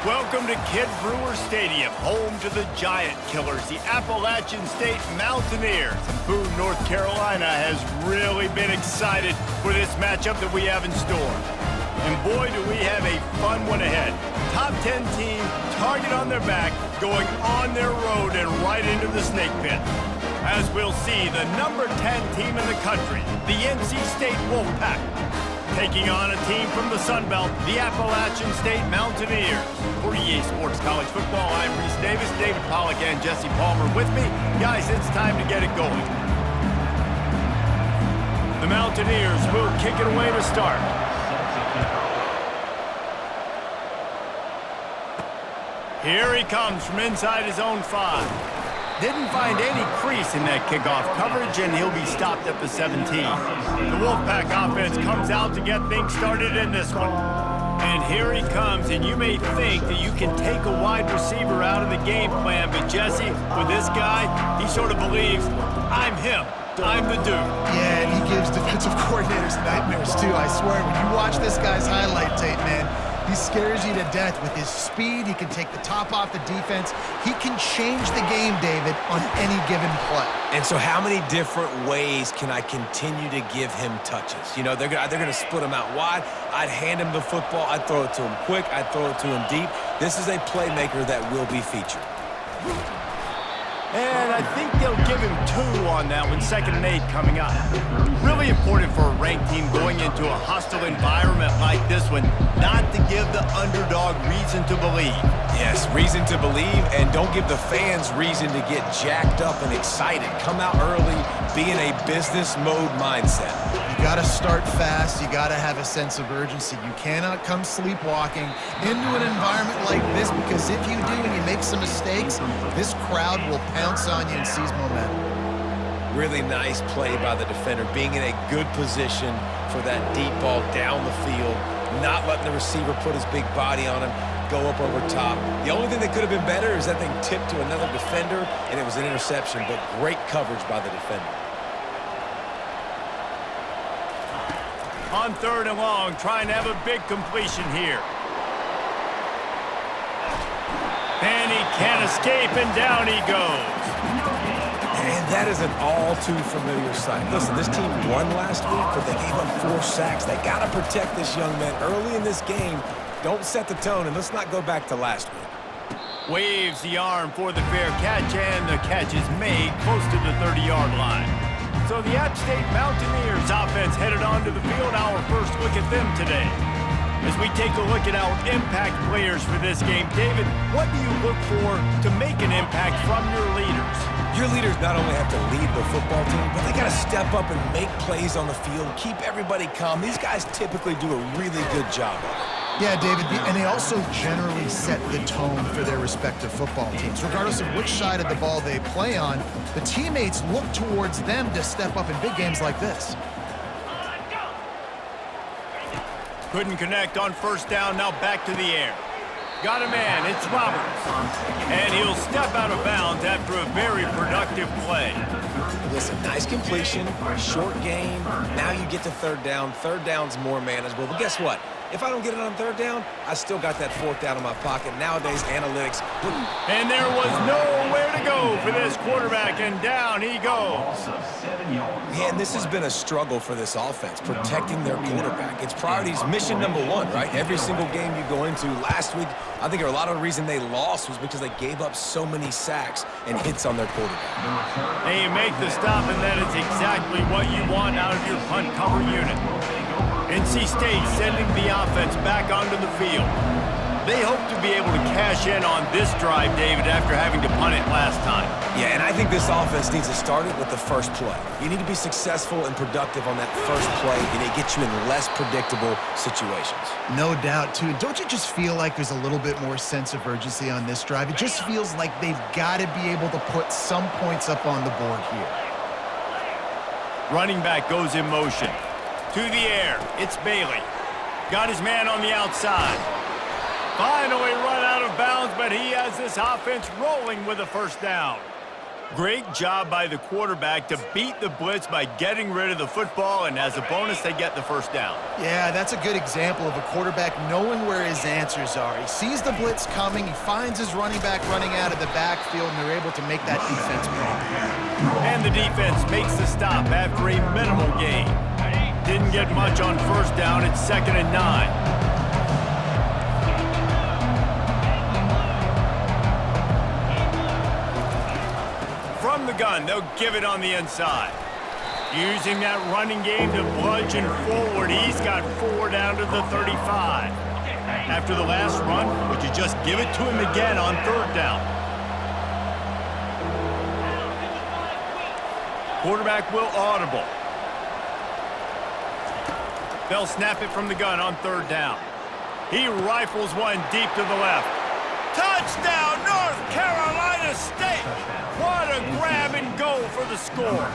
Welcome to Kid Brewer Stadium, home to the Giant Killers, the Appalachian State Mountaineers. And Boone, North Carolina has really been excited for this matchup that we have in store. And boy, do we have a fun one ahead. Top 10 team, target on their back, going on their road and right into the snake pit. As we'll see, the number 10 team in the country, the NC State Wolfpack, taking on a team from the Sun Belt, the Appalachian State Mountaineers. For EA Sports College Football, I'm Reese Davis, David Pollack, and Jesse Palmer with me. Guys, it's time to get it going. The Mountaineers will kick it away to start. Here he comes from inside his own 5. Didn't find any crease in that kickoff coverage, and he'll be stopped at the 17. The Wolfpack offense comes out to get things started in this one. And here he comes, and you may think that you can take a wide receiver out of the game plan, but Jesse, with this guy, he sort of believes, I'm him. I'm the dude. Yeah, and he gives defensive coordinators nightmares, too, I swear. When you watch this guy's highlight tape, man, he scares you to death with his speed. He can take the top off the defense. He can change the game, David, on any given play. And so how many different ways can I continue to give him touches? You know, they're going to split him out wide. I'd hand him the football. I'd throw it to him quick. I'd throw it to him deep. This is a playmaker that will be featured. And I think they'll give him 2 on that one, 2nd and 8 coming up. Really important for a ranked team going into a hostile environment like this one, not to give the underdog reason to believe. Yes, reason to believe, and don't give the fans reason to get jacked up and excited. Come out early, be in a business mode mindset. You got to start fast. You got to have a sense of urgency. You cannot come sleepwalking into an environment like this, because if you do and you make some mistakes, this crowd will pounce on you and seize momentum. Really nice play by the defender, being in a good position for that deep ball down the field, not letting the receiver put his big body on him, go up over top. The only thing that could have been better is that thing tipped to another defender, and it was an interception, but great coverage by the defender. On 3rd and long, trying to have a big completion here. And he can't escape, and down he goes. And that is an all-too-familiar sight. Listen, this team won last week, but they gave up 4 sacks. They got to protect this young man early in this game. Don't set the tone, and let's not go back to last week. Waves the arm for the fair catch, and the catch is made close to the 30-yard line. So the App State Mountaineers offense headed onto the field. Our first look at them today. As we take a look at our impact players for this game, David, what do you look for to make an impact from your leaders? Your leaders not only have to lead the football team, but they got to step up and make plays on the field, keep everybody calm. These guys typically do a really good job of it. Yeah, David, and they also generally set the tone for their respective football teams. Regardless of which side of the ball they play on, the teammates look towards them to step up in big games like this. Couldn't connect on 1st down, now back to the air. Got a man, it's Roberts. And he'll step out of bounds after a very productive play. Listen, nice completion, short gain. Now you get to 3rd down. 3rd down's more manageable. But guess what? If I don't get it on 3rd down, I still got that 4th down in my pocket. Nowadays, analytics. And there was nowhere to go for this quarterback, and down he goes. Yeah, and this has been a struggle for this offense, protecting their quarterback. It's priorities, mission number 1, right? Every single game you go into. Last week, I think a lot of the reason they lost was because they gave up so many sacks and hits on their quarterback. And you make the stop, and that is exactly what you want out of your punt cover unit. NC State sending the offense back onto the field. They hope to be able to cash in on this drive, David, after having to punt it last time. Yeah, and I think this offense needs to start it with the first play. You need to be successful and productive on that first play, and it gets you in less predictable situations. No doubt, too. Don't you just feel like there's a little bit more sense of urgency on this drive? It just feels like they've got to be able to put some points up on the board here. Running back goes in motion. To the air, it's Bailey. Got his man on the outside. Finally run out of bounds, but he has this offense rolling with a 1st down. Great job by the quarterback to beat the blitz by getting rid of the football, and as a bonus, they get the first down. Yeah, that's a good example of a quarterback knowing where his answers are. He sees the blitz coming, he finds his running back running out of the backfield, and they're able to make that defense pay. And the defense makes the stop after a minimal gain. Didn't get much on first down. It's 2nd and 9. From the gun, they'll give it on the inside. Using that running game to bludgeon forward, he's got 4 down to the 35. After the last run, would you just give it to him again on 3rd down? Quarterback will audible. They'll snap it from the gun on 3rd down. He rifles one deep to the left. Touchdown, North Carolina State! What a grab and go for the score.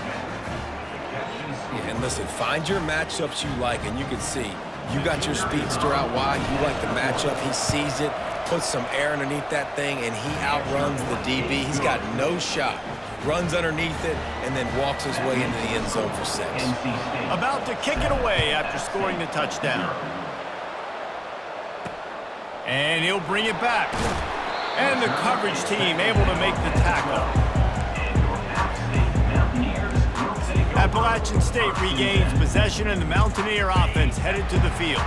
Yeah, and listen, find your matchups you like, and you can see you got your speedster out wide. You like the matchup. He sees it, puts some air underneath that thing, and he outruns the DB. He's got no shot. Runs underneath it, and then walks his way into the end zone for 6. About to kick it away after scoring the touchdown. And he'll bring it back. And the coverage team able to make the tackle. Appalachian State regains possession, and the Mountaineer offense headed to the field.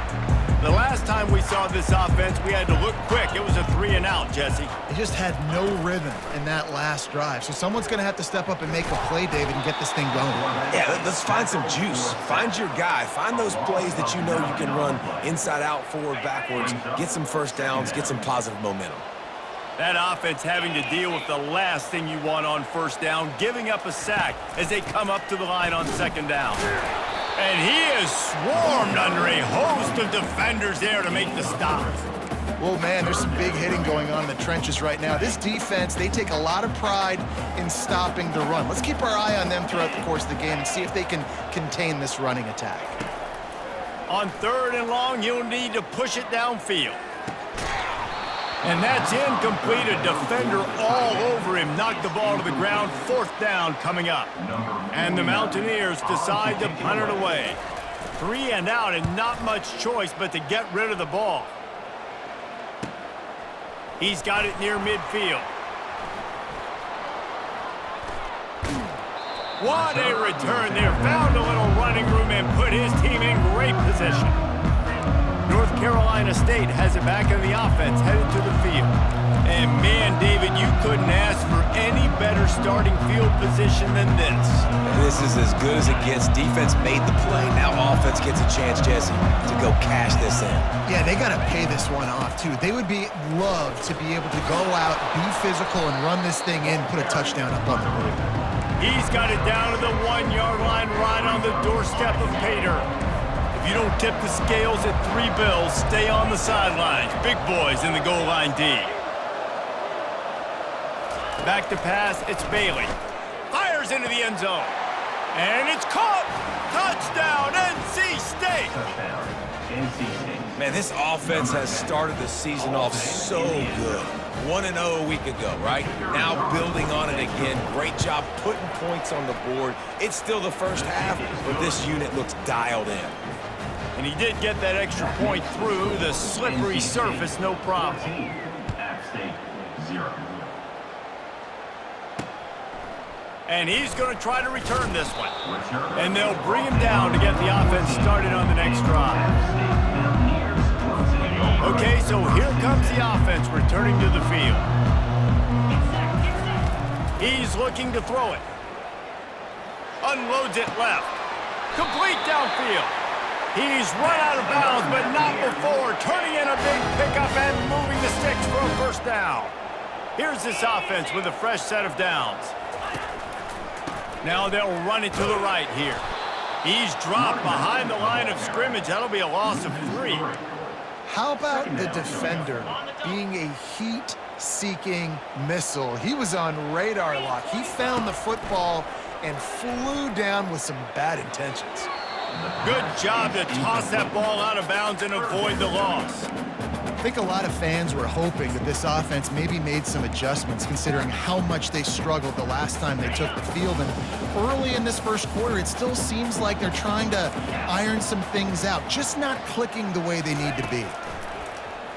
The last time we saw this offense, we had to look quick. It was a 3-and-out, Jesse. They just had no rhythm in that last drive. So someone's going to have to step up and make a play, David, and get this thing going. Yeah, let's find some juice. Find your guy. Find those plays that you know you can run inside out, forward, backwards. Get some first downs. Get some positive momentum. That offense having to deal with the last thing you want on first down, giving up a sack as they come up to the line on 2nd down. And he is swarmed under a host of defenders there to make the stop. Well, man, there's some big hitting going on in the trenches right now. This defense, they take a lot of pride in stopping the run. Let's keep our eye on them throughout the course of the game and see if they can contain this running attack. On 3rd and long, you'll need to push it downfield. And that's incomplete. A defender all over him. Knocked the ball to the ground. 4th down coming up. And the Mountaineers decide to punt it away. 3-and-out and not much choice but to get rid of the ball. He's got it near midfield. What a return there. Found a little running room and put his team in great position. North Carolina State has it back in the offense, headed to the field. And man, David, you couldn't ask for any better starting field position than this. This is as good as it gets. Defense made the play. Now offense gets a chance, Jesse, to go cash this in. Yeah, they got to pay this one off, too. They would love to be able to go out, be physical, and run this thing in, put a touchdown up on the board. He's got it down to the 1-yard line right on the doorstep of Pater. If you don't tip the scales at 3 bills, stay on the sidelines. Big boys in the goal line D. Back to pass, it's Bailey. Fires into the end zone. And it's caught! Touchdown, NC State! Man, this offense has started the season off so good. 1-0 a week ago, right? Now building on it again. Great job putting points on the board. It's still the first half, but this unit looks dialed in. And he did get that extra point through the slippery surface, no problem. And he's going to try to return this one. And they'll bring him down to get the offense started on the next drive. Okay, so here comes the offense returning to the field. He's looking to throw it. Unloads it left. Complete downfield. He's run out of bounds, but not before. Turning in a big pickup and moving the sticks for a first down. Here's this offense with a fresh set of downs. Now they'll run it to the right here. He's dropped behind the line of scrimmage. That'll be a loss of 3. How about the defender being a heat-seeking missile? He was on radar lock. He found the football and flew down with some bad intentions. Good job to toss that ball out of bounds and avoid the loss. I think a lot of fans were hoping that this offense maybe made some adjustments considering how much they struggled the last time they took the field. And early in this first quarter, it still seems like they're trying to iron some things out, just not clicking the way they need to be.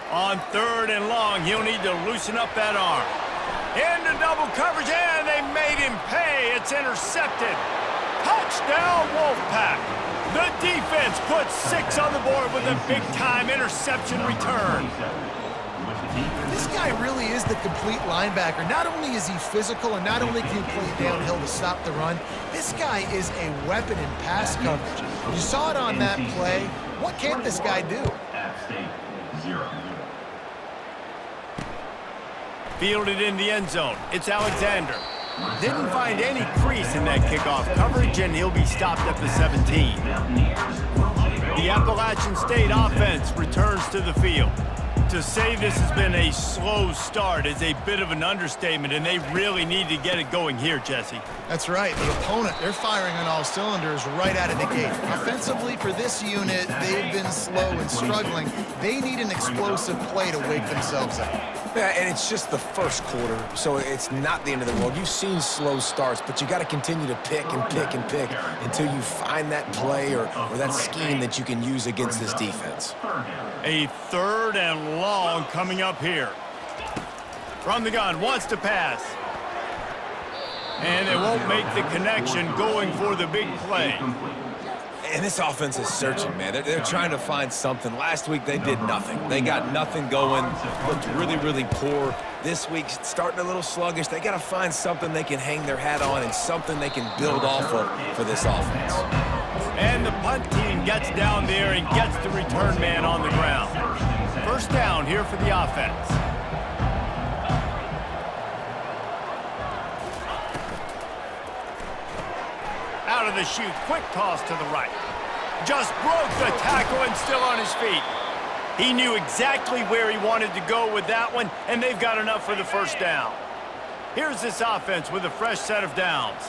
On 3rd and long, he'll need to loosen up that arm. Into double coverage, and they made him pay. It's intercepted. Touchdown, Wolfpack. The defense puts 6 on the board with a big-time interception return. This guy really is the complete linebacker. Not only is he physical and not only can he play downhill to stop the run, this guy is a weapon in pass coverage. You saw it on that play. What can't this guy do? Fielded in the end zone. It's Alexander. Didn't find any crease in that kickoff coverage, and he'll be stopped at the 17. The Appalachian State offense returns to the field. To say this has been a slow start is a bit of an understatement, and they really need to get it going here, Jesse. That's right. The opponent, they're firing on all cylinders right out of the gate. Offensively, for this unit, they've been slow and struggling. They need an explosive play to wake themselves up. Yeah, and it's just the first quarter, so it's not the end of the world. You've seen slow starts, but you got to continue to pick and pick and pick until you find that play or that scheme that you can use against this defense. A 3rd and long coming up here. From the gun, wants to pass. And they won't make the connection going for the big play. And this offense is searching, man. They're trying to find something. Last week, they did nothing. They got nothing going, looked really, really poor. This week, starting a little sluggish. They got to find something they can hang their hat on and something they can build off of for this offense. And the punt team gets down there and gets the return man on the ground. First down here for the offense. Out of the chute, quick toss to the right. Just broke the tackle and still on his feet. He knew exactly where he wanted to go with that one, and they've got enough for the first down. Here's this offense with a fresh set of downs.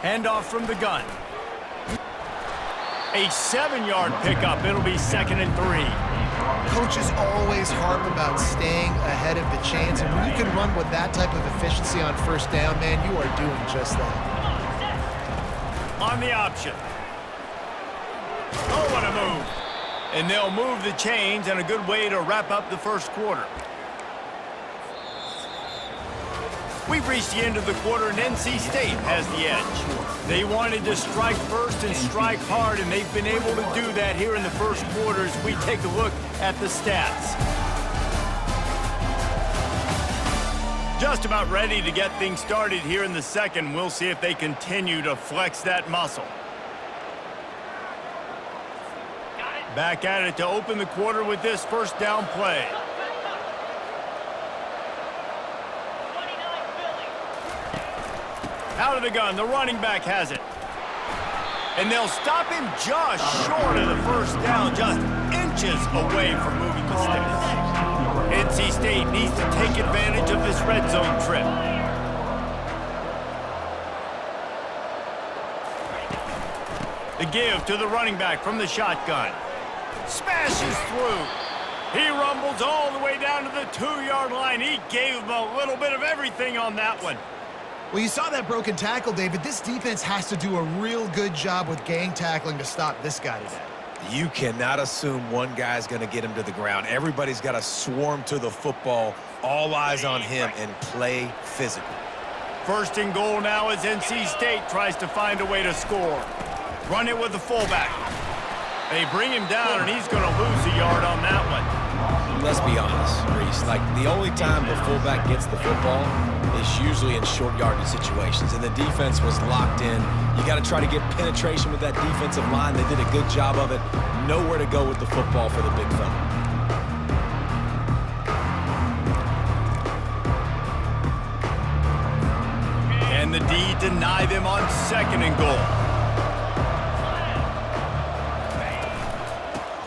Handoff from the gun. A 7-yard pickup. It'll be 2nd and 3. Coaches always harp about staying ahead of the chains, and when you can run with that type of efficiency on first down, man, you are doing just that. On the option. Oh, what a move. And they'll move the chains, and a good way to wrap up the first quarter. We've reached the end of the quarter, and NC State has the edge. They wanted to strike first and strike hard, and they've been able to do that here in the first quarter as we take a look at the stats. Just about ready to get things started here in the second. We'll see if they continue to flex that muscle. Back at it to open the quarter with this first down play. Out of the gun, the running back has it. And they'll stop him just short of the first down, just inches away from moving the sticks. NC State needs to take advantage of this red zone trip. The give to the running back from the shotgun. Smashes through. He rumbles all the way down to the 2-yard line. He gave him a little bit of everything on that one. Well, you saw that broken tackle, David. This defense has to do a real good job with gang tackling to stop this guy today. You cannot assume one guy's going to get him to the ground. Everybody's got to swarm to the football, all eyes on him, and play physical. First and goal now as NC State tries to find a way to score. Run it with the fullback. They bring him down, and he's going to lose a yard on that one. Let's be honest, Reese. Like, the only time the fullback gets the football is usually in short yardage situations, and the defense was locked in. You got to try to get penetration with that defensive line. They did a good job of it. Nowhere to go with the football for the big fella. And the D deny them on 2nd and goal.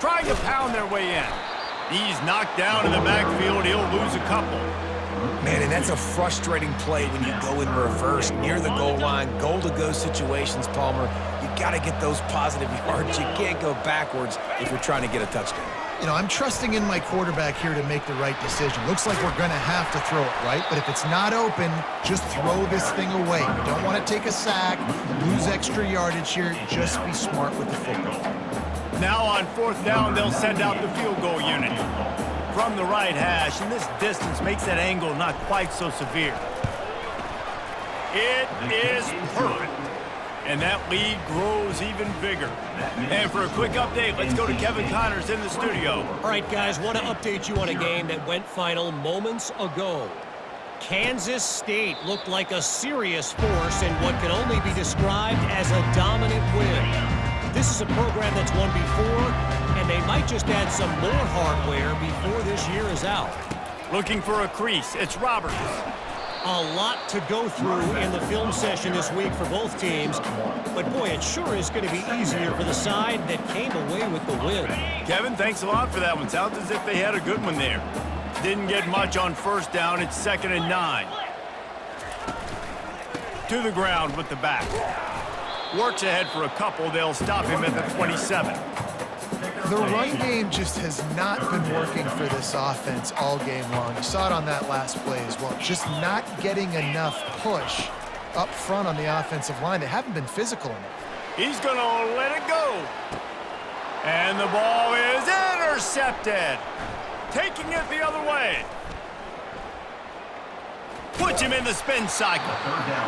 Trying to pound their way in. He's knocked down in the backfield. He'll lose a couple. Man, and that's a frustrating play when you go in reverse near the goal line, goal-to-go situations, Palmer. You got to get those positive yards. You can't go backwards if you're trying to get a touchdown. You know, I'm trusting in my quarterback here to make the right decision. Looks like we're going to have to throw it, right? But if it's not open, just throw this thing away. You don't want to take a sack, lose extra yardage here. Just be smart with the football. Now on 4th down, they'll send out the field goal unit. From the right hash, and this distance makes that angle not quite so severe. It is perfect. And that lead grows even bigger. And for a quick update, let's go to Kevin Connors in the studio. All right, guys, want to update you on a game that went final moments ago. Kansas State looked like a serious force in what can only be described as a dominant win. This is a program that's won before, and they might just add some more hardware before this year is out. Looking for a crease, it's Roberts. A lot to go through in the film session this week for both teams, but boy, it sure is going to be easier for the side that came away with the win. Kevin, thanks a lot for that one. Sounds as if they had a good one there. Didn't get much on 1st down. It's 2nd and 9. To the ground with the back. Works ahead for a couple. They'll stop him at the 27. The run game just has not been working for this offense all game long. You saw it on that last play as well. Just not getting enough push up front on the offensive line. They haven't been physical enough. He's going to let it go. And the ball is intercepted. Taking it the other way. Puts him in the spin cycle.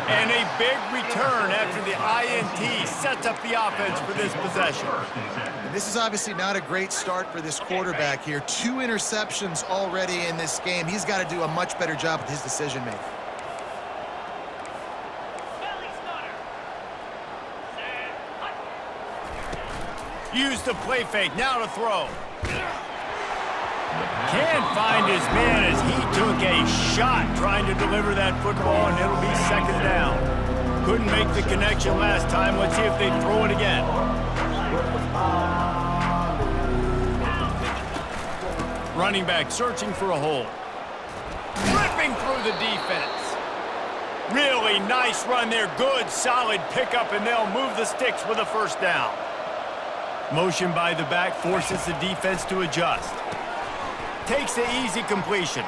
And a big return after the INT sets up the offense for this possession. And this is obviously not a great start for this quarterback here. 2 interceptions already in this game. He's got to do a much better job with his decision-making. Use the play fake. Now to throw. Can't find his man as he took a shot trying to deliver that football, and it'll be 2nd down. Couldn't make the connection last time. Let's see if they throw it again. Running back searching for a hole. Ripping through the defense. Really nice run there. Good, solid pickup, and they'll move the sticks with a 1st down. Motion by the back forces the defense to adjust. Takes the easy completion.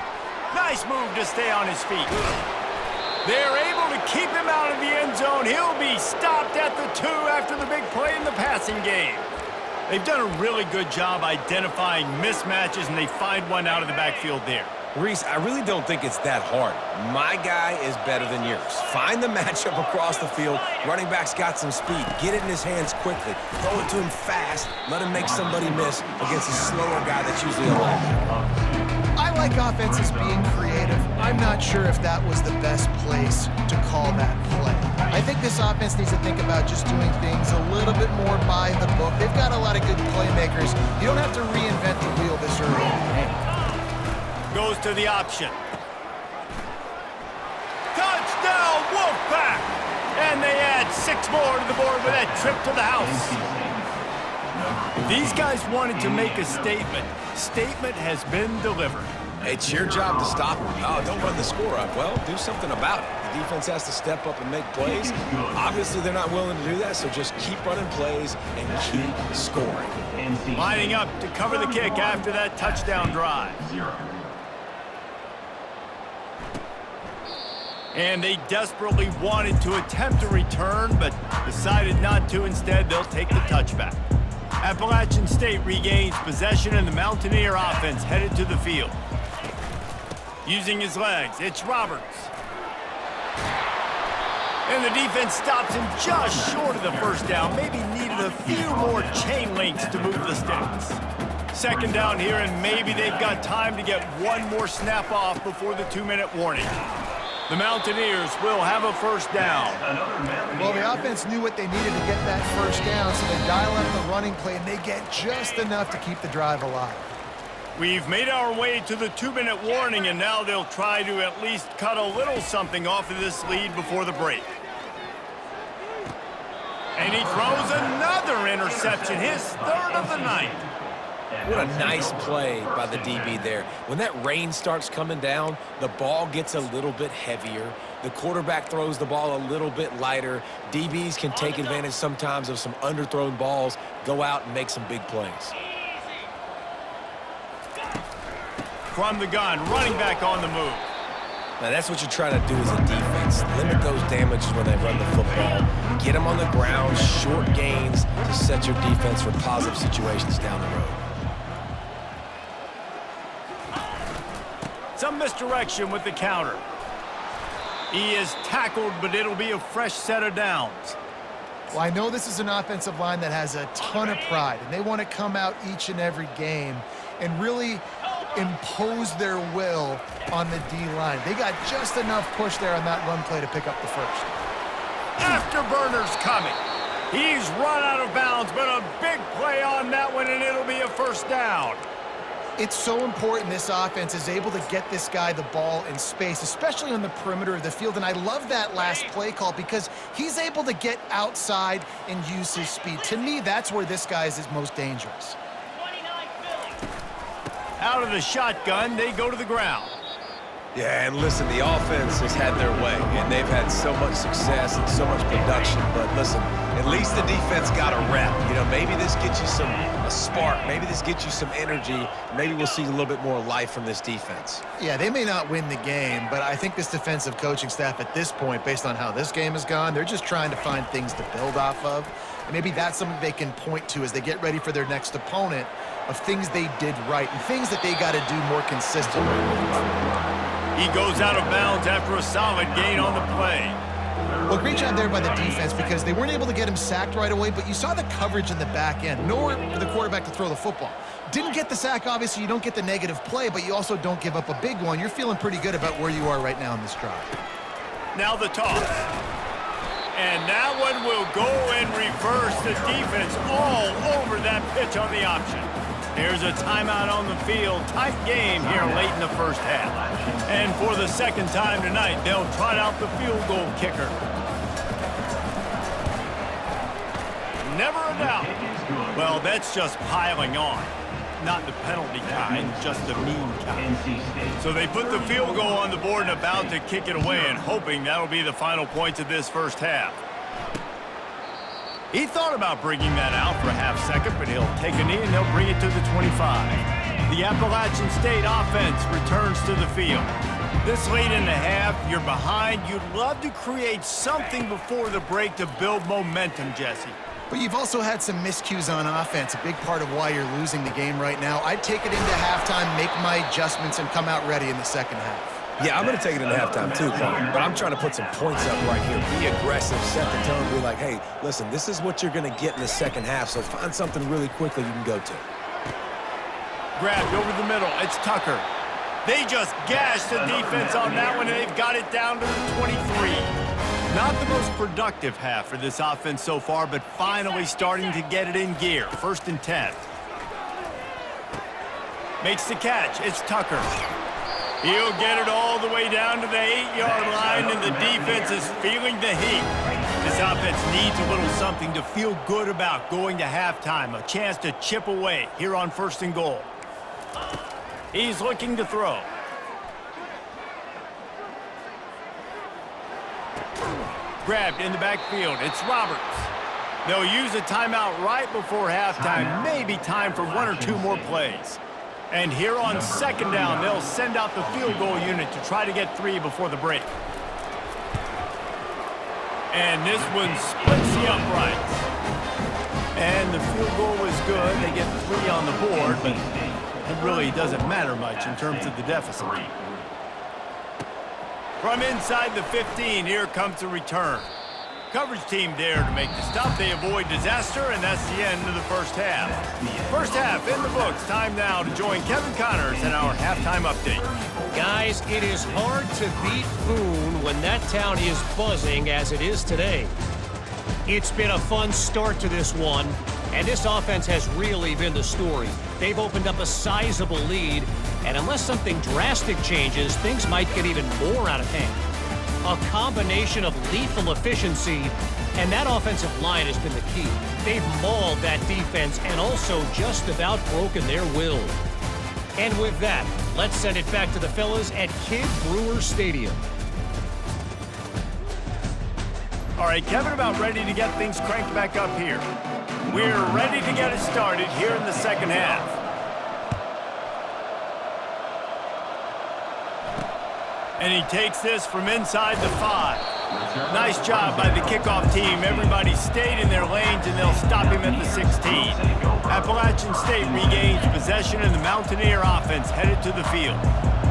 Nice move to stay on his feet. They're able to keep him out of the end zone. He'll be stopped at the 2 after the big play in the passing game. They've done a really good job identifying mismatches, and they find one out of the backfield there. Reese, I really don't think it's that hard. My guy is better than yours. Find the matchup across the field. Running back's got some speed. Get it in his hands quickly. Throw it to him fast. Let him make somebody miss against a slower guy that's usually a linebacker. I like offenses being creative. I'm not sure if that was the best place to call that play. I think this offense needs to think about just doing things a little bit more by the book. They've got a lot of good playmakers. You don't have to reinvent the wheel this early in the game. Goes to the option. Touchdown, Wolfpack! And they add 6 more to the board with that trip to the house. These guys wanted to make a statement. Statement has been delivered. It's your job to stop him. Oh, don't run the score up. Well, do something about it. The defense has to step up and make plays. Obviously, they're not willing to do that, so just keep running plays and keep scoring. Lining up to cover the kick after that touchdown drive. And they desperately wanted to attempt a return, but decided not to. Instead, they'll take the touchback. Appalachian State regains possession, and the Mountaineer offense headed to the field. Using his legs, it's Roberts. And the defense stops him just short of the 1st down. Maybe needed a few more chain links to move the sticks. 2nd down here, and maybe they've got time to get one more snap off before the 2-minute warning. The Mountaineers will have a 1st down. Well, the offense knew what they needed to get that 1st down, so they dial up the running play, and they get just enough to keep the drive alive. We've made our way to the 2-minute warning, and now they'll try to at least cut a little something off of this lead before the break. And he throws another interception, his 3rd of the night. What a nice play by the DB there. When that rain starts coming down, the ball gets a little bit heavier. The quarterback throws the ball a little bit lighter. DBs can take advantage sometimes of some underthrown balls, go out and make some big plays. From the gun, running back on the move. Now that's what you're trying to do as a defense. Limit those damages when they run the football. Get them on the ground, short gains to set your defense for positive situations down the road. Some misdirection with the counter. He is tackled, but it'll be a fresh set of downs. Well, I know this is an offensive line that has a ton of pride, and they want to come out each and every game and really impose their will on the D-line. They got just enough push there on that run play to pick up the first. Afterburner's coming. He's run out of bounds, but a big play on that one, and it'll be a first down. It's so important this offense is able to get this guy the ball in space, especially on the perimeter of the field. And I love that last play call because he's able to get outside and use his speed. To me, that's where this guy is his most dangerous. Out of the shotgun, they go to the ground. Yeah, and listen, the offense has had their way, and they've had so much success and so much production. But listen, at least the defense got a rep. You know, maybe this gets you a spark. Maybe this gets you some energy. Maybe we'll see a little bit more life from this defense. Yeah, they may not win the game, but I think this defensive coaching staff at this point, based on how this game has gone, they're just trying to find things to build off of. And maybe that's something they can point to as they get ready for their next opponent of things they did right and things that they got to do more consistently. He goes out of bounds after a solid gain on the play. Well, great job there by the defense because they weren't able to get him sacked right away, but you saw the coverage in the back end. Nowhere for the quarterback to throw the football. Didn't get the sack, obviously. You don't get the negative play, but you also don't give up a big one. You're feeling pretty good about where you are right now in this drive. Now the toss. And that one will go and reverse the defense all over that pitch on the option. There's a timeout on the field. Tight game here late in the first half. And for the second time tonight, they'll trot out the field goal kicker. Never a doubt. Well, that's just piling on. Not the penalty kind, just the mean kind. So they put the field goal on the board and about to kick it away and hoping that'll be the final points of this first half. He thought about bringing that out for a half second, but he'll take a knee and they'll bring it to the 25. The Appalachian State offense returns to the field. This late in the half, you're behind. You'd love to create something before the break to build momentum, Jesse. But you've also had some miscues on offense, a big part of why you're losing the game right now. I'd take it into halftime, make my adjustments, and come out ready in the second half. Yeah, I'm going to take it into halftime too, Paul. But I'm trying to put some points up right here. Be aggressive, set the tone, be like, hey, listen, this is what you're going to get in the second half, so find something really quickly you can go to. Grabbed over the middle. It's Tucker. They just gashed the defense on that one, and they've got it down to the 23. Not the most productive half for this offense so far, but finally starting to get it in gear. 1st and 10. Makes the catch. It's Tucker. He'll get it all the way down to the 8-yard line, and the defense is feeling the heat. This offense needs a little something to feel good about going to halftime, a chance to chip away here on 1st and goal. He's looking to throw. Grabbed in the backfield. It's Roberts. They'll use a timeout right before halftime. Maybe time for 1 or 2 more plays. And here on 2nd down, they'll send out the field goal unit to try to get 3 before the break. And this one splits the uprights. And the field goal was good. They get 3 on the board, but it really doesn't matter much in terms of the deficit. From inside the 15, here comes the return. Coverage team there to make the stop. They avoid disaster, and that's the end of the first half. First half in the books. Time now to join Kevin Connors in our halftime update. Guys, it is hard to beat Boone when that town is buzzing as it is today. It's been a fun start to this one, and this offense has really been the story. They've opened up a sizable lead, and unless something drastic changes, things might get even more out of hand. A combination of lethal efficiency, and that offensive line has been the key. They've mauled that defense and also just about broken their will. And with that, let's send it back to the fellas at Kidd Brewer Stadium. All right, Kevin, about ready to get things cranked back up here. We're ready to get it started here in the second half. And he takes this from inside the 5. Nice job by the kickoff team. Everybody stayed in their lanes, and they'll stop him at the 16. Appalachian State regains possession, and the Mountaineer offense headed to the field.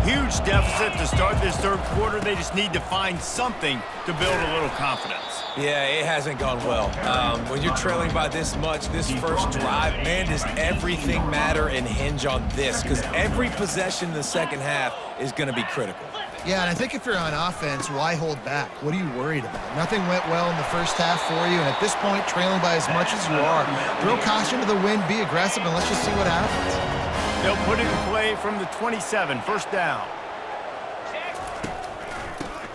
Huge deficit to start this third quarter. They just need to find something to build a little confidence. Yeah, it hasn't gone well. When you're trailing by this much, this first drive, man, does everything matter and hinge on this? Because every possession in the second half is going to be critical. Yeah, and I think if you're on offense, why hold back? What are you worried about? Nothing went well in the first half for you, and at this point, trailing by as much as you are, throw caution to the wind, be aggressive, and let's just see what happens. They'll put it in play from the 27, first down.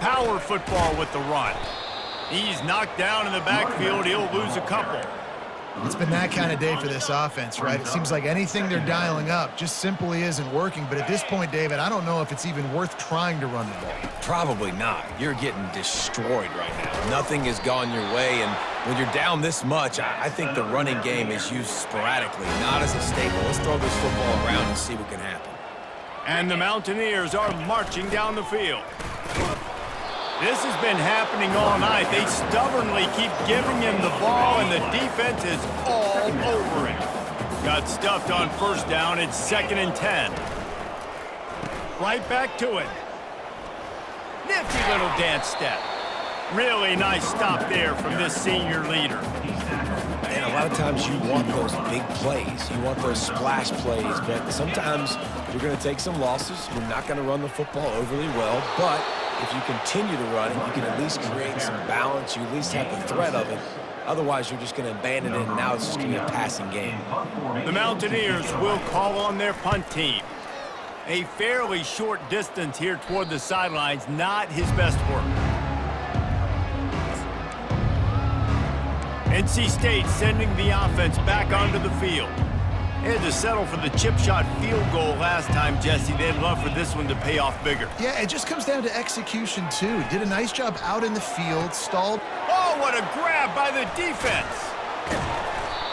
Power football with the run. He's knocked down in the backfield. He'll lose a couple. It's been that kind of day for this offense, right? It seems like anything they're dialing up just simply isn't working. But at this point, David, I don't know if it's even worth trying to run the ball. Probably not. You're getting destroyed right now. Nothing has gone your way, and when you're down this much, I think the running game is used sporadically, not as a staple. Let's throw this football around and see what can happen. And the Mountaineers are marching down the field. This has been happening all night. They stubbornly keep giving him the ball, and the defense is all over him. Got stuffed on first down. It's 2nd and 10. Right back to it. Nifty little dance step. Really nice stop there from this senior leader. And a lot of times you want those big plays. You want those splash plays, but sometimes you're going to take some losses. You're not going to run the football overly well, but if you continue to run it, you can at least create some balance. You at least have the threat of it. Otherwise, you're just going to abandon it, and now it's just going to be a passing game. The Mountaineers will call on their punt team. A fairly short distance here toward the sidelines, not his best work. NC State sending the offense back onto the field. They had to settle for the chip shot field goal last time, Jesse. They'd love for this one to pay off bigger. Yeah, it just comes down to execution, too. Did a nice job out in the field, stalled. Oh, what a grab by the defense.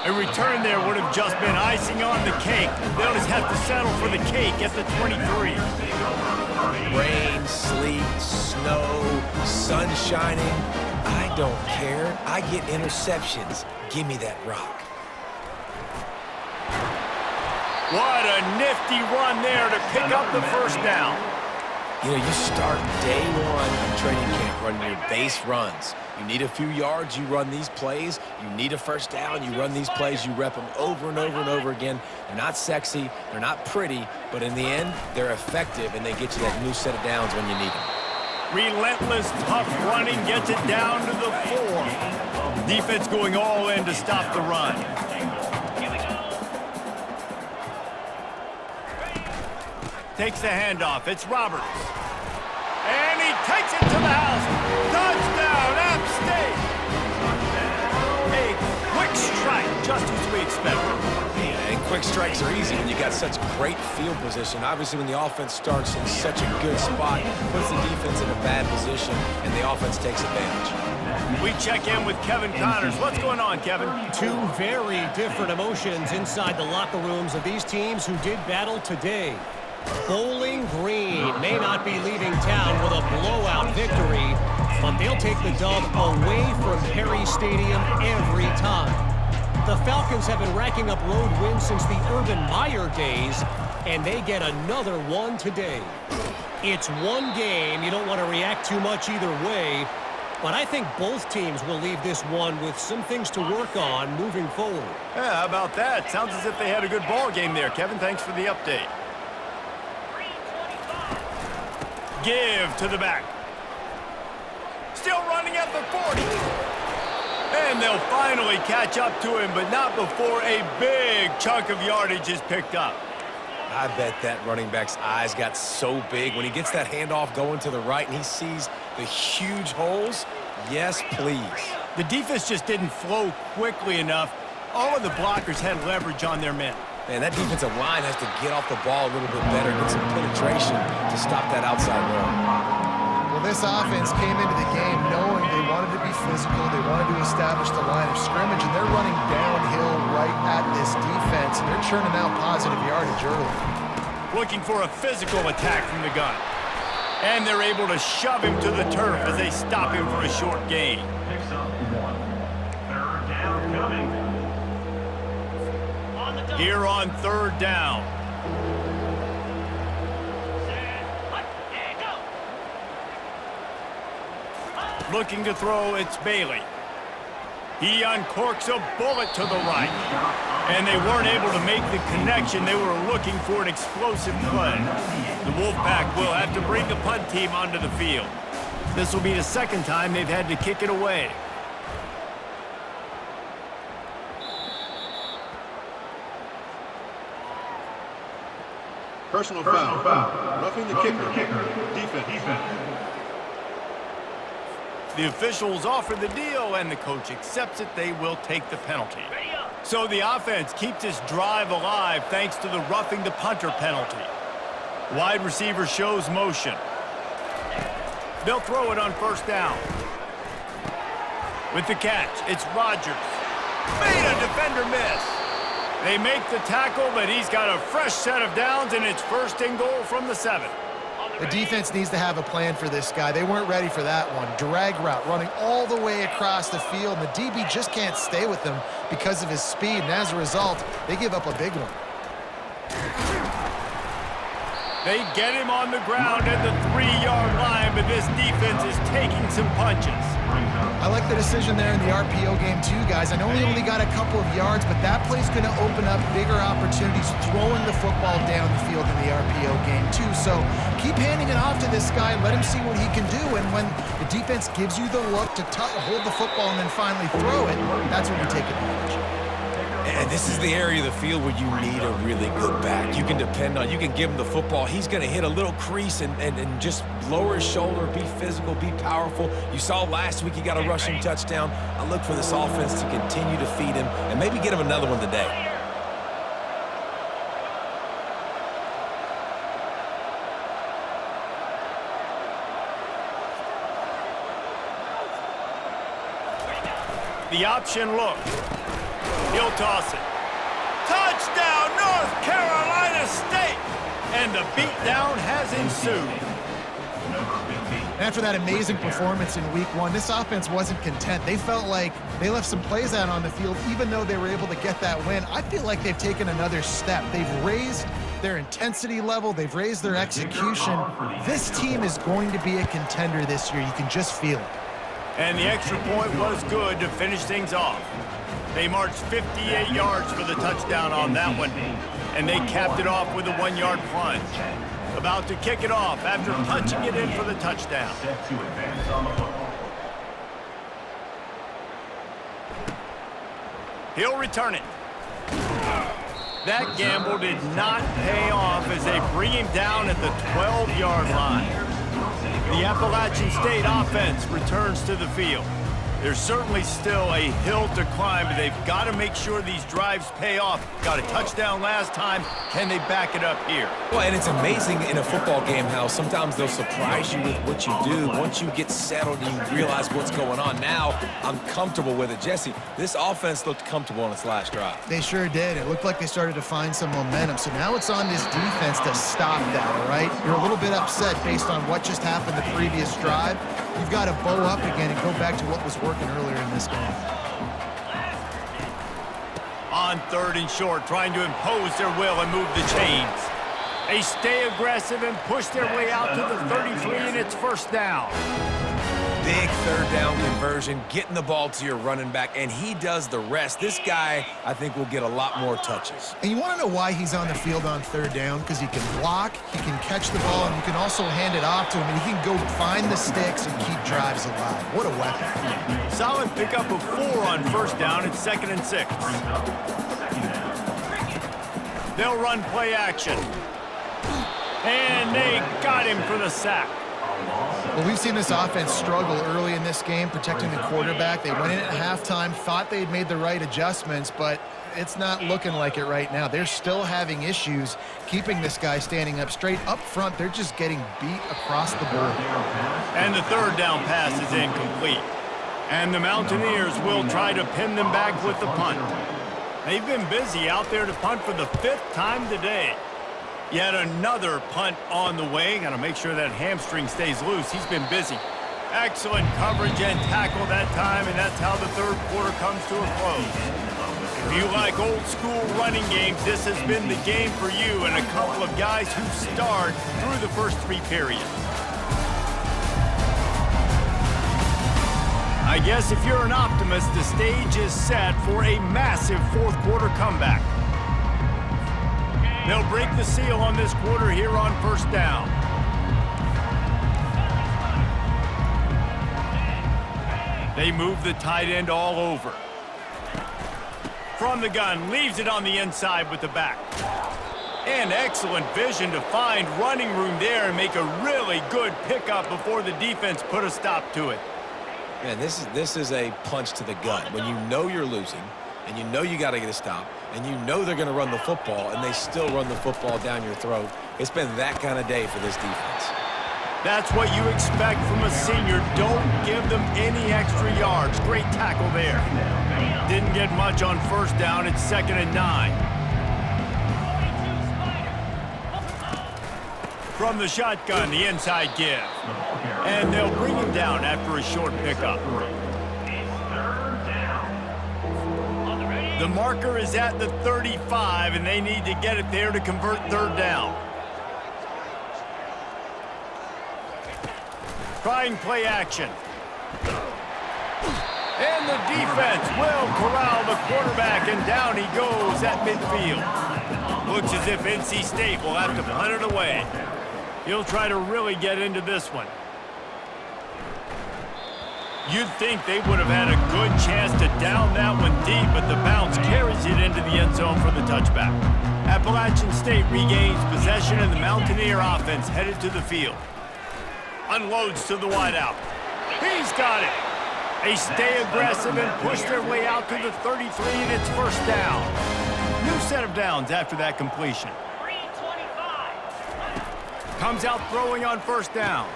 A return there would have just been icing on the cake. They'll just have to settle for the cake at the 23. Rain, sleet, snow, sun shining. I don't care. I get interceptions. Give me that rock. What a nifty run there to pick up the first down. You know, you start day one of training camp running your base runs. You need a few yards, you run these plays. You need a first down, you run these plays. You rep them over and over and over again. They're not sexy, they're not pretty, but in the end, they're effective, and they get you that new set of downs when you need them. Relentless, tough running gets it down to the 4. Defense going all in to stop the run. Takes the handoff. It's Roberts. And he takes it to the house. Touchdown, App State. A quick strike, just as we expected. And quick strikes are easy when you got such great field position. Obviously, when the offense starts in such a good spot, puts the defense in a bad position, and the offense takes advantage. We check in with Kevin Connors. What's going on, Kevin? Two very different emotions inside the locker rooms of these teams who did battle today. Bowling Green may not be leaving town with a blowout victory, but they'll take the dub away from Perry Stadium every time. The Falcons have been racking up road wins since the Urban Meyer days, and they get another one today. It's one game. You don't want to react too much either way, but I think both teams will leave this one with some things to work on moving forward. Yeah, how about that? Sounds as if they had a good ball game there, Kevin. Thanks for the update. Give to the back. Still running at the 40. And they'll finally catch up to him, but not before a big chunk of yardage is picked up. I bet that running back's eyes got so big when he gets that handoff going to the right and he sees the huge holes. Yes, please. The defense just didn't flow quickly enough. All of the blockers had leverage on their men. Man, that defensive line has to get off the ball a little bit better, get some penetration to stop that outside run. Well, this offense came into the game knowing they wanted to be physical, they wanted to establish the line of scrimmage, and they're running downhill right at this defense, and they're churning out positive yardage early. Looking for a physical attack from the gun. And they're able to shove him to the turf as they stop him for a short gain. Here on third down. Looking to throw, it's Bailey. He uncorks a bullet to the right. And they weren't able to make the connection. They were looking for an explosive play. The Wolfpack will have to bring the punt team onto the field. This will be the second time they've had to kick it away. Personal foul. Roughing the kicker. Defense. The officials offer the deal, and the coach accepts it. They will take the penalty. So the offense keeps this drive alive thanks to the roughing the punter penalty. Wide receiver shows motion. They'll throw it on first down. With the catch, it's Rodgers. Made a defender miss. They make the tackle, but he's got a fresh set of downs, and it's first and goal from the 7. The defense needs to have a plan for this guy. They weren't ready for that one. Drag route, running all the way across the field, and the DB just can't stay with him because of his speed, and as a result, they give up a big one. They get him on the ground at the 3-yard line, but this defense is taking some punches. I like the decision there in the RPO game too, guys. I know he only got a couple of yards, but that play's going to open up bigger opportunities throwing the football down the field in the RPO game too. So keep handing it off to this guy, let him see what he can do, and when the defense gives you the look to hold the football and then finally throw it, that's when you take advantage. And this is the area of the field where you need a really good back. You can depend on, you can give him the football. He's going to hit a little crease and just lower his shoulder, be physical, be powerful. You saw last week he got a rushing touchdown. I look for this offense to continue to feed him and maybe get him another one today. The option look. He'll toss it. Touchdown, North Carolina State! And the beatdown has ensued. After that amazing performance in week 1, this offense wasn't content. They felt like they left some plays out on the field, even though they were able to get that win. I feel like they've taken another step. They've raised their intensity level. They've raised their execution. This team is going to be a contender this year. You can just feel it. And the extra point was good to finish things off. They marched 58 yards for the touchdown on that one, and they capped it off with a 1-yard plunge. About to kick it off after punching it in for the touchdown. He'll return it. That gamble did not pay off as they bring him down at the 12-yard line. The Appalachian State offense returns to the field. There's certainly still a hill to climb, but they've got to make sure these drives pay off. Got a touchdown last time. Can they back it up here? Well, and it's amazing in a football game how sometimes they'll surprise you with what you do. Once you get settled and you realize what's going on, now I'm comfortable with it. Jesse, this offense looked comfortable on its last drive. They sure did. It looked like they started to find some momentum. So now it's on this defense to stop that, all right? You're a little bit upset based on what just happened the previous drive. You've got to bow up again and go back to what was working earlier in this game. On 3rd and short, trying to impose their will and move the chains. They stay aggressive and push their way out to the 33, and it's first down. Big 3rd down conversion, getting the ball to your running back, and he does the rest. This guy, I think, will get a lot more touches. And you want to know why he's on the field on 3rd down? Because he can block, he can catch the ball, and you can also hand it off to him, and he can go find the sticks and keep drives alive. What a weapon. Solid pickup of 4 on first down. It's 2nd and 6. They'll run play action. And they got him for the sack. Well, we've seen this offense struggle early in this game, protecting the quarterback. They went in at halftime, thought they had made the right adjustments, but it's not looking like it right now. They're still having issues keeping this guy standing up straight. Up front, they're just getting beat across the board. And the third down pass is incomplete. And the Mountaineers will try to pin them back with the punt. They've been busy out there to punt for the 5th time today. Yet another punt on the way. Got to make sure that hamstring stays loose. He's been busy. Excellent coverage and tackle that time, and that's how the third quarter comes to a close. If you like old school running games, this has been the game for you and a couple of guys who starred through the first 3 periods. I guess if you're an optimist, the stage is set for a massive fourth quarter comeback. They'll break the seal on this quarter here on first down. They move the tight end all over. From the gun, leaves it on the inside with the back. And excellent vision to find running room there and make a really good pickup before the defense put a stop to it. Man, this is a punch to the gut. When you know you're losing, and you know you got to get a stop, and you know they're going to run the football, and they still run the football down your throat. It's been that kind of day for this defense. That's what you expect from a senior. Don't give them any extra yards. Great tackle there. Didn't get much on first down. It's 2nd and 9. From the shotgun, the inside give. And they'll bring him down after a short pickup. The marker is at the 35, and they need to get it there to convert third down. Trying play action. And the defense will corral the quarterback, and down he goes at midfield. Looks as if NC State will have to punt it away. He'll try to really get into this one. You'd think they would have had a good chance to down that one deep, but the bounce carries it into the end zone for the touchback. Appalachian State regains possession, and the Mountaineer offense headed to the field. Unloads to the wideout. He's got it. They stay aggressive and push their way out to the 33, and it's first down. New set of downs after that completion. Comes out throwing on first down.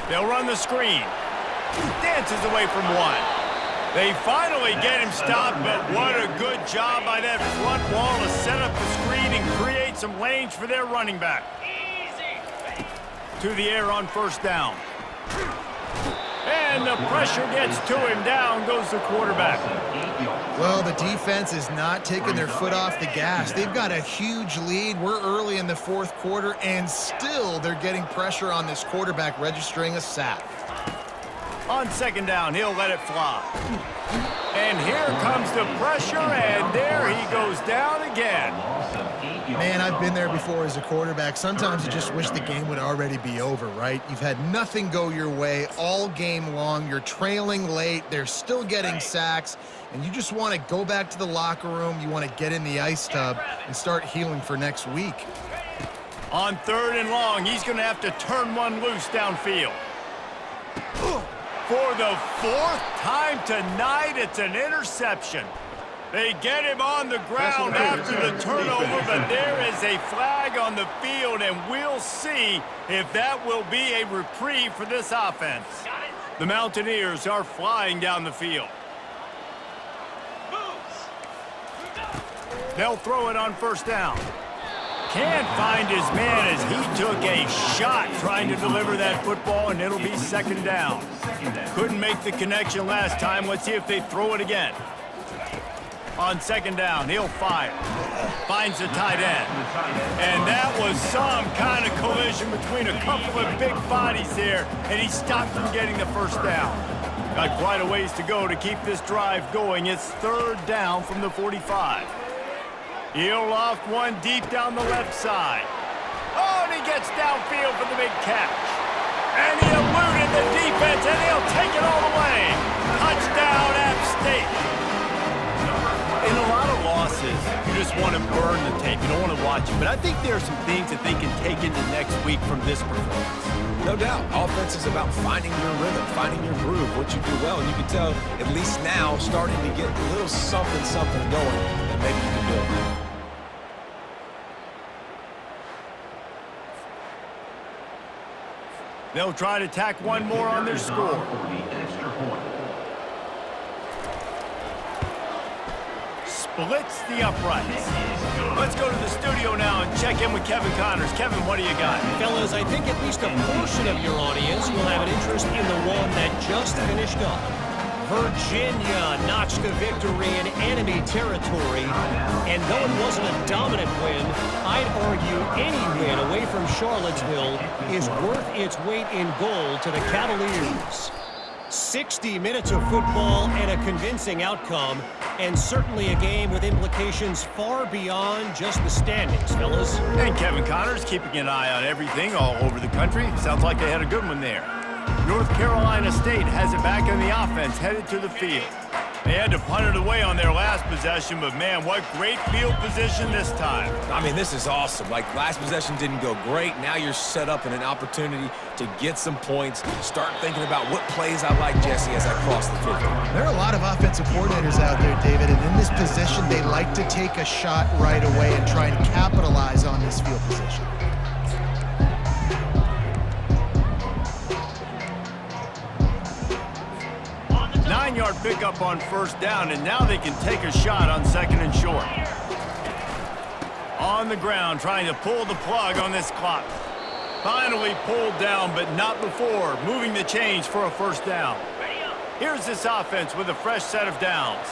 They'll run the screen. Dances away from one. They finally get him stopped, but what a good job by that front wall to set up the screen and create some lanes for their running back. To the air on first down. And the pressure gets to him. Down goes the quarterback. Well, the defense is not taking their foot off the gas. They've got a huge lead. We're early in the fourth quarter, and still they're getting pressure on this quarterback, registering a sack. On second down, he'll let it fly. And here comes the pressure, and there he goes down again. Man, I've been there before as a quarterback. Sometimes you just wish the game would already be over, right? You've had nothing go your way all game long. You're trailing late. They're still getting sacks. And you just want to go back to the locker room. You want to get in the ice tub and start healing for next week. On third and long, he's going to have to turn one loose downfield. For the 4th time tonight, it's an interception. They get him on the ground after the turnover, but there is a flag on the field, and we'll see if that will be a reprieve for this offense. The Mountaineers are flying down the field. They'll throw it on first down. Can't find his man as he took a shot trying to deliver that football, and it'll be second down. Couldn't make the connection last time. Let's see if they throw it again. On second down, he'll fire. Finds the tight end. And that was some kind of collision between a couple of big bodies there, and he stopped from getting the first down. Got quite a ways to go to keep this drive going. It's third down from the 45. He'll loft one deep down the left side. Oh, and he gets downfield for the big catch. And he eluded the defense, and he'll take it all the way. Touchdown, App State. In a lot of losses, you just want to burn the tape. You don't want to watch it. But I think there are some things that they can take into next week from this performance. No doubt. Offense is about finding your rhythm, finding your groove, what you do well. And you can tell, at least now, starting to get a little something going that maybe you can build. They'll try to tack one more on their score. Splits the uprights. Let's go to the studio now and check in with Kevin Connors. Kevin, what do you got? Fellas, I think at least a portion of your audience will have an interest in the one that just finished up. Virginia notched a victory in enemy territory, and though it wasn't a dominant win, I'd argue any win away from Charlottesville is worth its weight in gold to the Cavaliers. 60 minutes of football and a convincing outcome, and certainly a game with implications far beyond just the standings, fellas. And Kevin Connors keeping an eye on everything all over the country. Sounds like they had a good one there. North Carolina State has it back on the offense, headed to the field. They had to punt it away on their last possession, but man, what great field position this time. I mean, this is awesome. Like, last possession didn't go great. Now you're set up in an opportunity to get some points. Start thinking about what plays I like, Jesse, as I cross the 50. There are a lot of offensive coordinators out there, David, and in this position, they like to take a shot right away and try and capitalize on this field position. Nine-yard pickup on first down, and now they can take a shot on second and short. On the ground, trying to pull the plug on this clock. Finally pulled down, but not before moving the chains for a first down. Here's this offense with a fresh set of downs.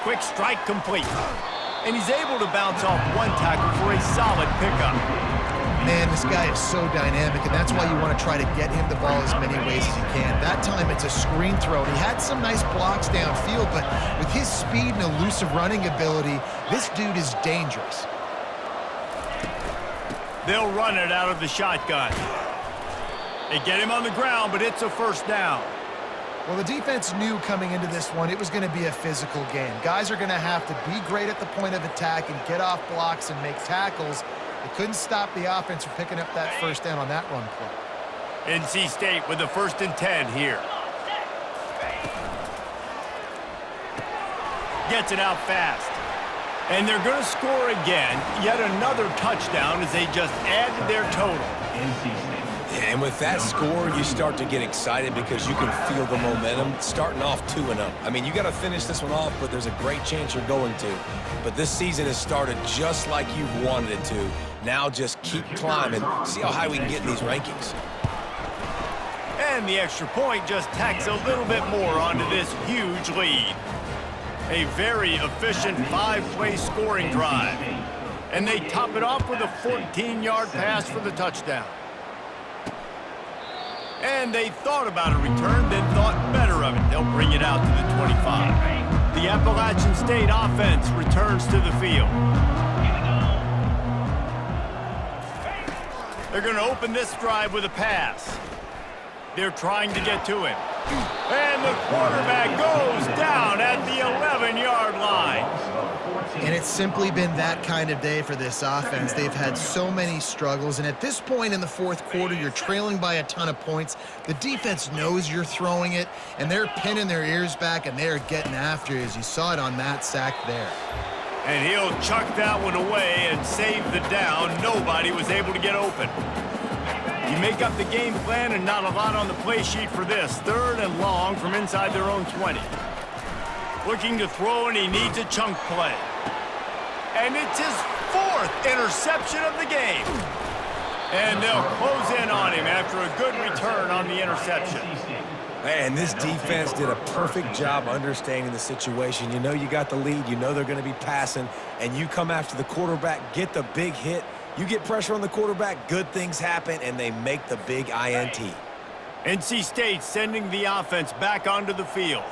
Quick strike complete. And he's able to bounce off one tackle for a solid pickup. Man, this guy is so dynamic, and that's why you want to try to get him the ball as many ways as you can. That time, it's a screen throw. He had some nice blocks downfield, but with his speed and elusive running ability, this dude is dangerous. They'll run it out of the shotgun. They get him on the ground, but it's a first down. Well, the defense knew coming into this one it was going to be a physical game. Guys are going to have to be great at the point of attack and get off blocks and make tackles. They couldn't stop the offense from picking up that first down on that run play. NC State with the 1st and 10 here. Gets it out fast. And they're going to score again. Yet another touchdown as they just add to their total. And with that score, you start to get excited because you can feel the momentum starting off 2-0. I mean, you got to finish this one off, but there's a great chance you're going to. But this season has started just like you've wanted it to. Now just keep climbing. See how high we can get in these rankings. And the extra point just tacks a little bit more onto this huge lead. A very efficient 5-play scoring drive. And they top it off with a 14-yard pass for the touchdown. And they thought about a return, then thought better of it. They'll bring it out to the 25. The Appalachian State offense returns to the field. They're going to open this drive with a pass. They're trying to get to him. And the quarterback goes down at the 11-yard line. And it's simply been that kind of day for this offense. They've had so many struggles, and at this point in the fourth quarter, you're trailing by a ton of points. The defense knows you're throwing it, and they're pinning their ears back, and they're getting after you, as you saw it on Matt's sack there. And he'll chuck that one away and save the down. Nobody was able to get open. You make up the game plan and not a lot on the play sheet for this. 3rd and long from inside their own 20. Looking to throw, and he needs a chunk play. And it's his 4th interception of the game. And they'll close in on him after a good return on the interception. Man, this defense did a perfect job understanding the situation. You know you got the lead. You know they're going to be passing. And you come after the quarterback, get the big hit. You get pressure on the quarterback, good things happen, and they make the big INT. NC State sending the offense back onto the field.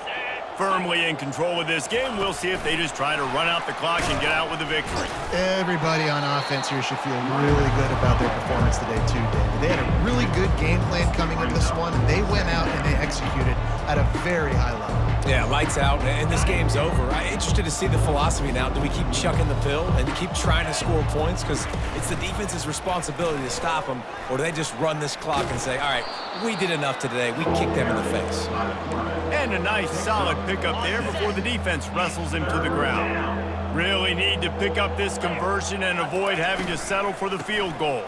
firmly in control of this game. We'll see if they just try to run out the clock and get out with a victory. Everybody on offense here should feel really good about their performance today too, David. They had a really good game plan coming into this one, and they went out and they executed at a very high level. Yeah, lights out, and this game's over. I'm interested to see the philosophy now. Do we keep chucking the pill and keep trying to score points? Because it's the defense's responsibility to stop them, or do they just run this clock and say, all right, we did enough today. We kicked them in the face. And a nice solid pickup there before the defense wrestles him to the ground. Really need to pick up this conversion and avoid having to settle for the field goal.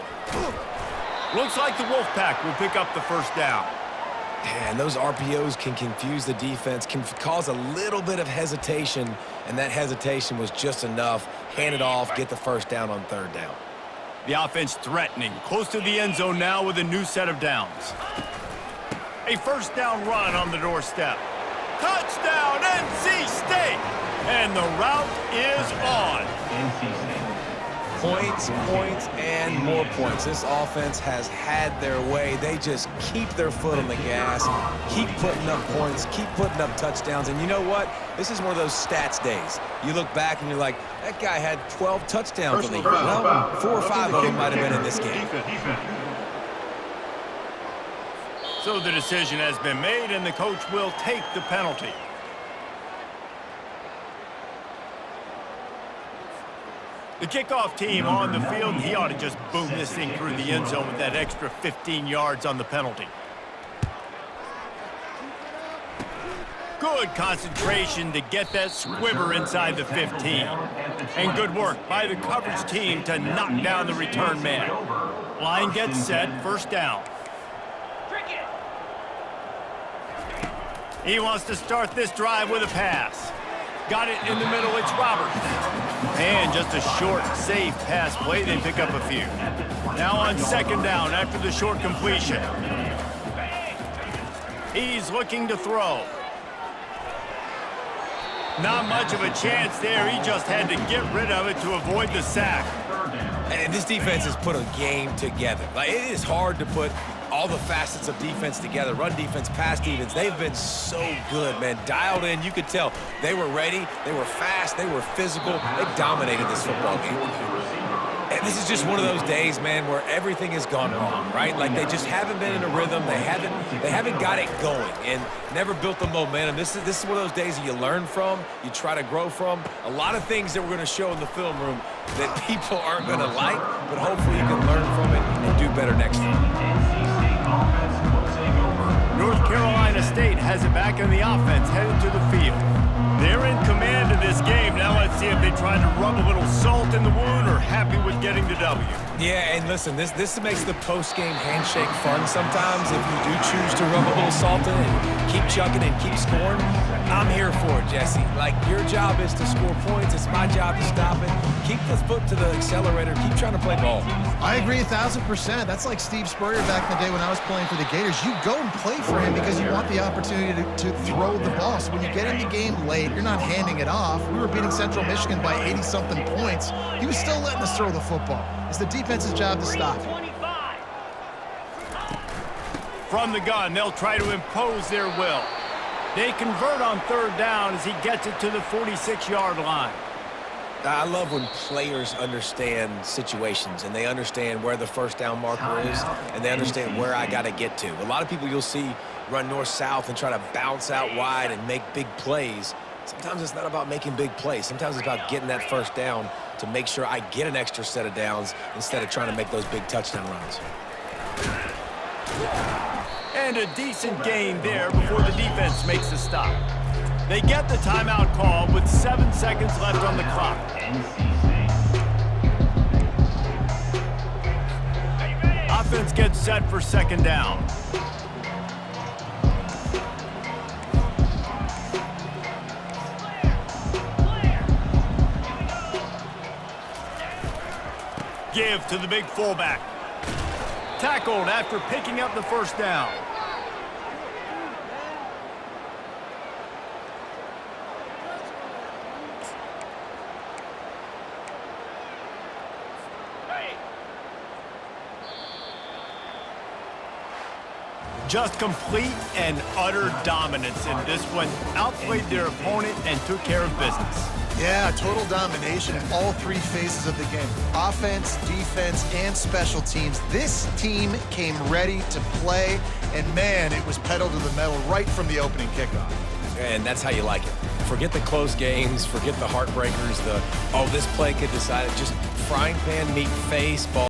Looks like the Wolfpack will pick up the first down. And those RPOs can confuse the defense, can cause a little bit of hesitation, and that hesitation was just enough. Hand it off, get the first down on third down. The offense threatening, close to the end zone now with a new set of downs. A first down run on the doorstep. Touchdown, NC State! And the route is on. NC State. Points, points, and more points. This offense has had their way. They just keep their foot on the gas, keep putting up points, keep putting up touchdowns. And you know what? This is one of those stats days. You look back and you're like, that guy had 12 touchdowns on the year. Well, 4 or 5 of them might have been in this game. So the decision has been made, and the coach will take the penalty. The kickoff team on the field, he ought to just boom this thing through the end zone with that extra 15 yards on the penalty. Good concentration to get that squibber inside the 15. And good work by the coverage team to knock down the return man. Line gets set, first down. He wants to start this drive with a pass. Got it in the middle, it's Roberts. And just a short, safe pass play, they pick up a few. Now on second down after the short completion. He's looking to throw. Not much of a chance there. He just had to get rid of it to avoid the sack. And this defense has put a game together. Like, it is hard to put all the facets of defense together. Run defense, pass defense. They've been so good, man. Dialed in. You could tell they were ready. They were fast. They were physical. They dominated this football game. And this is just one of those days, man, where everything has gone wrong, right? Like, they just haven't been in a rhythm. They haven't got it going and never built the momentum. This is one of those days that you learn from, you try to grow from. A lot of things that we're going to show in the film room that people aren't going to like, but hopefully you can learn from it and do better next time. North Carolina State has it back in the offense, headed to the field. They're in command of this game. Now let's see if they try to rub a little salt in the wound or happy with getting the W. Yeah, and listen, this makes the post-game handshake fun sometimes. If you do choose to rub a little salt in and keep chucking and keep scoring, I'm here for it, Jesse. Like, your job is to score points. It's my job to stop it. Keep the foot to the accelerator. Keep trying to play ball. I agree 1,000%. That's like Steve Spurrier back in the day when I was playing for the Gators. You go and play for him because you want the opportunity to throw the ball. So when you get in the game late, you're not handing it off. We were beating Central Michigan by 80-something points. He was still letting us throw the football. It's the defense's job to stop it. From the gun, they'll try to impose their will. They convert on third down as he gets it to the 46-yard line. I love when players understand situations and they understand where the first down marker is and they understand where I got to get to. A lot of people you'll see run north-south and try to bounce out wide and make big plays. Sometimes it's not about making big plays. Sometimes it's about getting that first down to make sure I get an extra set of downs instead of trying to make those big touchdown runs. And a decent gain there before the defense makes a stop. They get the timeout call with 7 seconds left on the clock. Offense gets set for second down. Give to the big fullback. Tackled after picking up the first down. Just complete and utter dominance in this one. Outplayed their opponent and took care of business. Yeah, total domination in all three phases of the game. Offense, defense, and special teams. This team came ready to play, and man, it was pedal to the metal right from the opening kickoff. And that's how you like it. Forget the close games, forget the heartbreakers, oh, this play could decide it. Just frying pan, meat, face, ball.